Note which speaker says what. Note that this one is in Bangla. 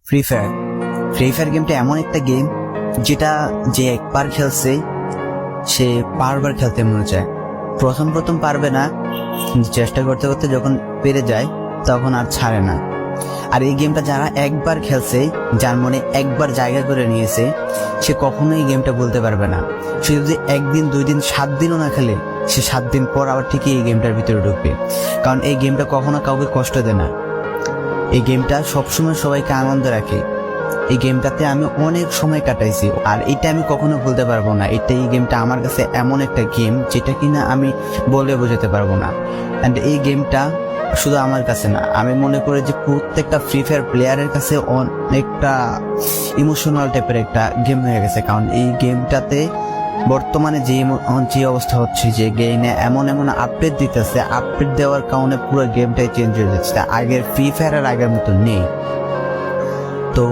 Speaker 1: ফ্রি ফায়ার গেমটা এমন একটা গেম যেটা যে একবার খেলছে সে বারবার খেলতে মনে চায়। প্রথম পারবে না, চেষ্টা করতে করতে যখন পেরে যায় তখন আর ছাড়ে না। আর এই গেমটা যারা একবার খেলছে, যার মনে একবার জায়গা করে নিয়েছে, সে কখনোই এই গেমটা বলতে পারবে না। সে যদি 1 দিন 2 দিন 7 দিনও না খেলে, সে 7 দিন পর আবার ঠিকই এই গেমটার ভিতরে ঢুকবে। কারণ এই গেমটা কখনো কাউকে কষ্ট দেয় না। এই গেমটা সবসময় সবাইকে আনন্দ রাখে। এই গেমটাতে আমি অনেক সময় কাটাইছি, আর এটা আমি কখনো ভুলতে পারবো না। এই গেমটা আমার কাছে এমন একটা গেম যেটা কিনা আমি বলে বোঝাতে পারবো না। অ্যান্ড এই গেমটা শুধু আমার কাছে না, আমি মনে করি যে প্রত্যেকটা ফ্রি ফায়ার প্লেয়ারের কাছে অনেকটা ইমোশনাল টাইপের একটা গেম হয়ে গেছে। কারণ এই গেমটাতে বর্তমানে যে অবস্থা হচ্ছে, যে গেমে এমন আপডেট দিতেছে, আপডেট দেওয়ার কারণে পুরো গেমটাই চেঞ্জ হয়ে যাচ্ছে। আগের ফ্রি ফায়ার আর আগের মতো নেই। তো